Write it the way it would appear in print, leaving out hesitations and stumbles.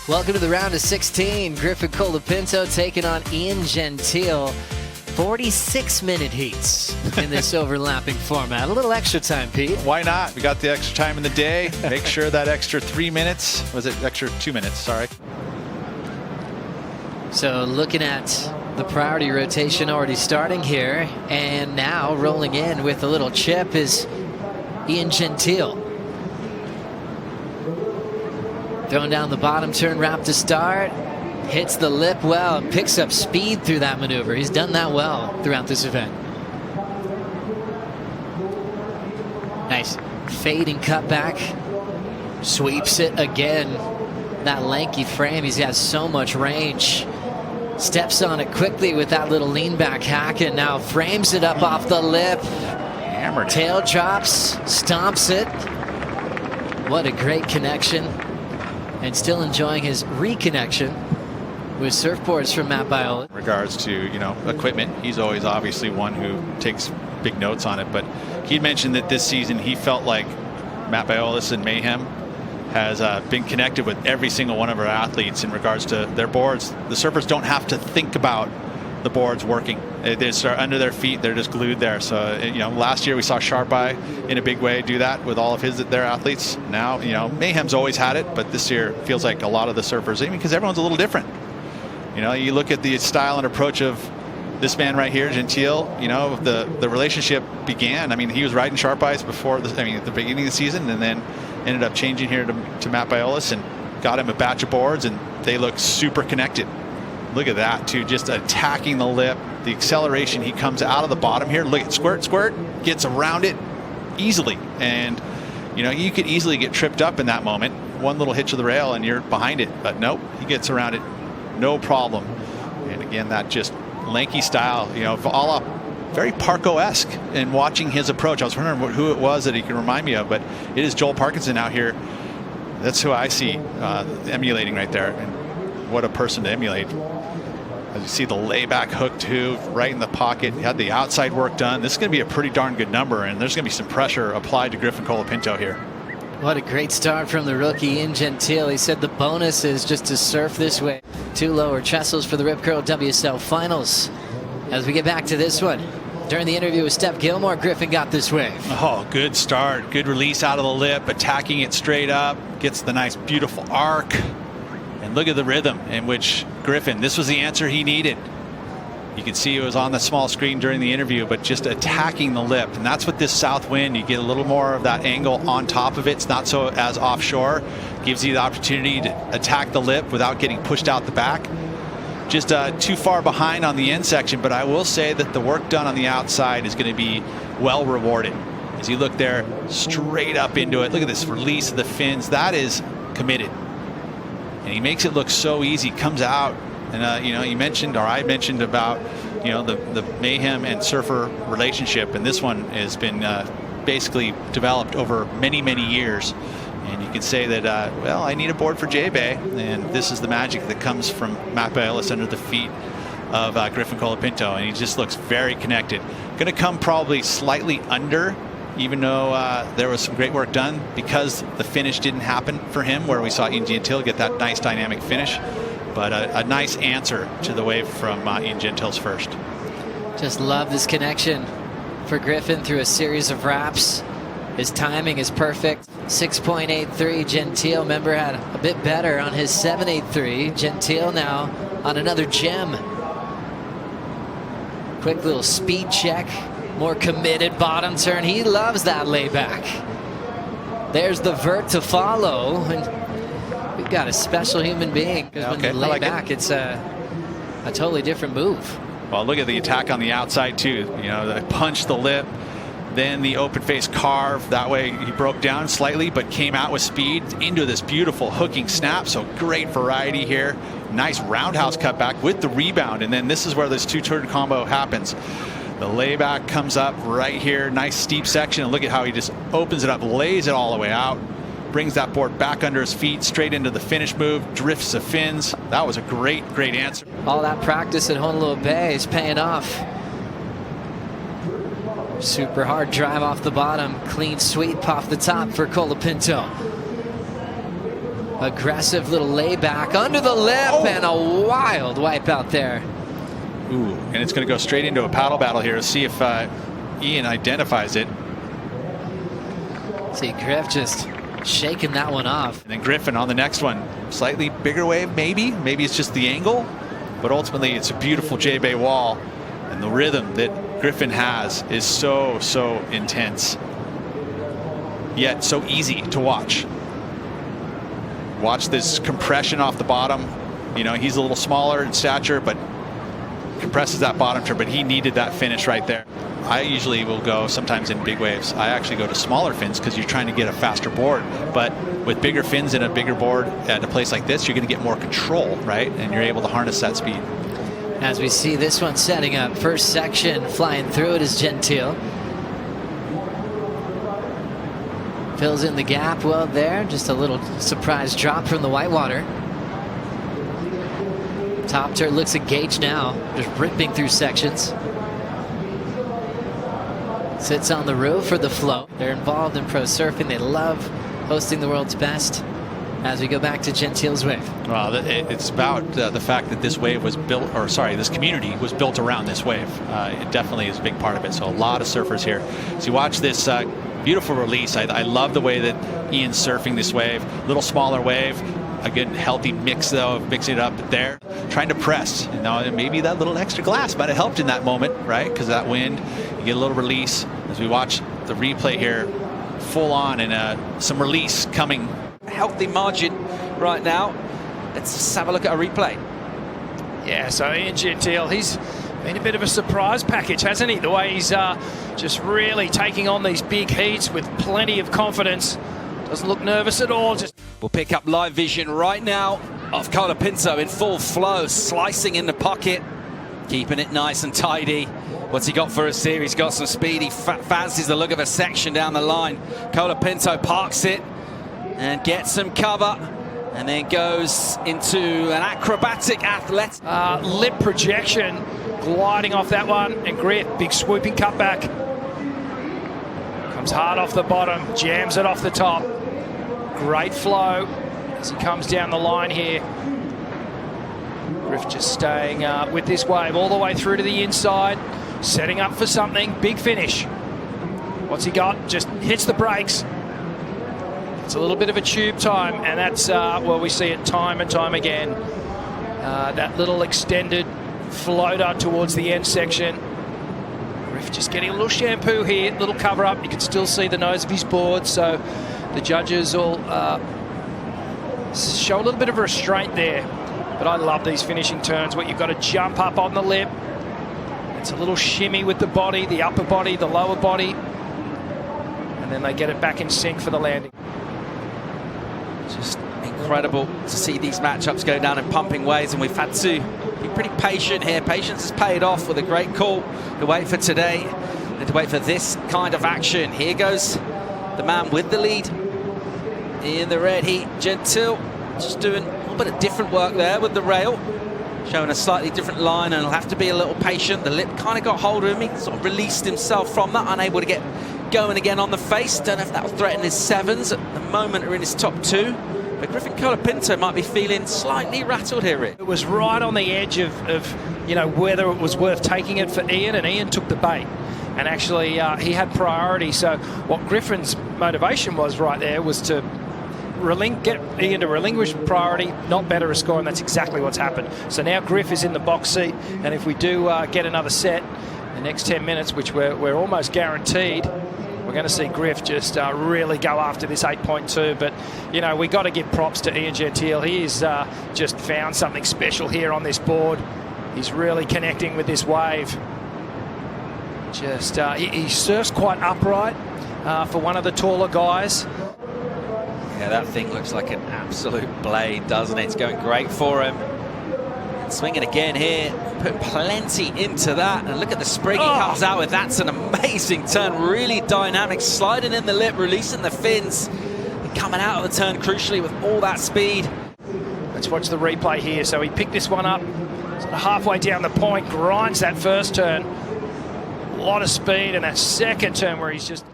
Welcome to the round of 16. Griffin Colapinto taking on Ian Gentil. 46-minute heats in this overlapping format. A little extra time, Pete. Why not? We got the extra time in the day. Make sure that extra 3 minutes, was it extra 2 minutes? Sorry. So looking at the priority rotation already starting here, and now rolling in with a little chip is Ian Gentil. Throwing down the bottom turn wrap to start. Hits the lip well and picks up speed through that maneuver. He's done that well throughout this event. Nice fading cutback. Sweeps it again. That lanky frame, he's got so much range. Steps on it quickly with that little lean back hack and now frames it up off the lip. Hammered it. Tail drops, stomps it. What a great connection. And still enjoying his reconnection with surfboards from Matt Biola. In regards to, equipment, he's always obviously one who takes big notes on it, but he mentioned that this season he felt like Matt Biola and Mayhem has been connected with every single one of our athletes in regards to their boards. The surfers don't have to think about the boards working. They just are under their feet. They're just glued there. So, last year we saw Sharp Eye in a big way do that with all of their athletes. Now, Mayhem's always had it, but this year feels like a lot of the surfers, because everyone's a little different. You look at the style and approach of this man right here, Gentil. The relationship began. He was riding Sharp Eyes before at the beginning of the season, and then ended up changing here to Matt Biola and got him a batch of boards, and they look super connected. Look at that too, just attacking the lip, the acceleration. He comes out of the bottom here. Look at squirt, gets around it easily, and you could easily get tripped up in that moment. One little hitch of the rail and you're behind it, but nope, he gets around it. No problem. And again, that just lanky style, all very Parko-esque in watching his approach. I was wondering who it was that he can remind me of, but it is Joel Parkinson out here. That's who I see emulating right there. And what a person to emulate. As you see the layback hook too, right in the pocket. He had the outside work done. This is going to be a pretty darn good number, and there's going to be some pressure applied to Griffin Colapinto here. What a great start from the rookie Ian Gentil. He said the bonus is just to surf this way. 2 lower trestles for the Rip Curl WSL Finals. As we get back to this one, during the interview with Steph Gilmore, Griffin got this wave. Oh, good start. Good release out of the lip, attacking it straight up. Gets the nice, beautiful arc. And look at the rhythm in which Griffin, this was the answer he needed. You can see it was on the small screen during the interview, but just attacking the lip. And that's what this south wind, you get a little more of that angle on top of it. It's not so as offshore. Gives you the opportunity to attack the lip without getting pushed out the back. Just too far behind on the end section, but I will say that the work done on the outside is going to be well rewarded. As you look there, straight up into it. Look at this release of the fins. That is committed. And he makes it look so easy. Comes out. And, you mentioned, or I mentioned about, the Mayhem and surfer relationship. And this one has been basically developed over many, many years. And you can say that, well, I need a board for J-Bay. And this is the magic that comes from Matt Biola under the feet of Griffin Colapinto. And he just looks very connected. Going to come probably slightly under, even though there was some great work done, because the finish didn't happen for him, where we saw Ian Gentil get that nice dynamic finish. But a nice answer to the wave from Ian Gentil's first. Just love this connection for Griffin through a series of wraps. His timing is perfect. 6.83. Gentil, remember, had a bit better on his 7.83. Gentil now on another gem. Quick little speed check. More committed bottom turn. He loves that layback. There's the vert to follow. And we've got a special human being, because when you lay back, it's a totally different move. Well, look at the attack on the outside too. They punch the lip, then the open face carve. That way he broke down slightly, but came out with speed into this beautiful hooking snap. So great variety here. Nice roundhouse cutback with the rebound, and then this is where this 2-turn combo happens. The layback comes up right here. Nice steep section, and look at how he just opens it up, lays it all the way out. Brings that board back under his feet, straight into the finish move, drifts the fins. That was a great answer. All that practice at Honolulu Bay is paying off. Super hard drive off the bottom, clean sweep off the top for Colapinto. Aggressive little layback under the lip and a wild wipe out there. Ooh, and it's going to go straight into a paddle battle here. See if Ian identifies it. See Griff just shaking that one off. And then Griffin on the next one. Slightly bigger wave, maybe. Maybe it's just the angle. But ultimately, it's a beautiful J-Bay wall. And the rhythm that Griffin has is so, so intense. Yet so easy to watch. Watch this compression off the bottom. You know, he's a little smaller in stature, but compresses that bottom turn. But he needed that finish right there. I usually will go sometimes in big waves. I actually go to smaller fins because you're trying to get a faster board. But with bigger fins and a bigger board at a place like this, you're going to get more control, right? And you're able to harness that speed. As we see this one setting up, first section flying through it is Gentil. Fills in the gap well there. Just a little surprise drop from the whitewater. Top turn looks engaged now. Just ripping through sections. Sits on the roof for the flow. They're involved in pro surfing. They love hosting the world's best. As we go back to Gentil's wave. Well, it's about the fact that this wave was built, or sorry, this community was built around this wave. It definitely is a big part of it. So a lot of surfers here. So you watch this beautiful release. I love the way that Ian's surfing this wave. Little smaller wave. A good healthy mix though, mixing it up there. Trying to press. You know, maybe that little extra glass might have helped in that moment, right? Because that wind, you get a little release. As we watch the replay here, full on and some release coming. Healthy margin right now. Let's just have a look at a replay. Yeah, so Ian Gentil, he's been a bit of a surprise package, hasn't he? The way he's just really taking on these big heats with plenty of confidence. Doesn't look nervous at all. We'll pick up live vision right now of Colapinto in full flow, slicing in the pocket, keeping it nice and tidy. What's he got for us here? He's got some speed. He fancies the look of a section down the line. Colapinto parks it and gets some cover, and then goes into an acrobatic athletic. Lip projection, gliding off that one, and Griff, big swooping cutback. Comes hard off the bottom, jams it off the top. Great flow as he comes down the line here. Griff just staying with this wave all the way through to the inside, setting up for something, big finish. What's he got? Just hits the brakes. It's a little bit of a tube time, and that's well, we see it time and time again. That little extended floater towards the end section. Griff just getting a little shampoo here, little cover up. You can still see the nose of his board, so the judges will show a little bit of restraint there. But I love these finishing turns where you've got to jump up on the lip. It's a little shimmy with the body, the upper body, the lower body, and then they get it back in sync for the landing. Just incredible to see these matchups go down in pumping ways, and we've had to be pretty patient here. Patience has paid off with a great call to wait for today and to wait for this kind of action. Here goes the man with the lead in the red heat, Gentil, just doing a little bit of different work there with the rail, showing a slightly different line, and he'll have to be a little patient. The lip kind of got hold of him. He sort of released himself from that, unable to get going again on the face. Don't know if that will threaten his sevens at the moment, or in his top two. But Griffin Colapinto might be feeling slightly rattled here, Rick. It was right on the edge of you know, whether it was worth taking it for Ian, and Ian took the bait. And actually, he had priority. So what Griffin's motivation was right there was to get Ian to relinquish priority, not better a score, and that's exactly what's happened. So now Griff is in the box seat, and if we do get another set in the next 10 minutes, which we're almost guaranteed, we're going to see Griff just really go after this 8.2. But, you know, we got to give props to Ian Gentil. He's just found something special here on this board. He's really connecting with this wave. Just he surfs quite upright for one of the taller guys. Yeah, that thing looks like an absolute blade, doesn't it? It's going great for him. Swinging again here, putting plenty into that. And look at the spring he comes out with. That's an amazing turn, really dynamic, sliding in the lip, releasing the fins, and coming out of the turn crucially with all that speed. Let's watch the replay here. So he picked this one up sort of halfway down the point, grinds that first turn. A lot of speed, and that second turn where he's just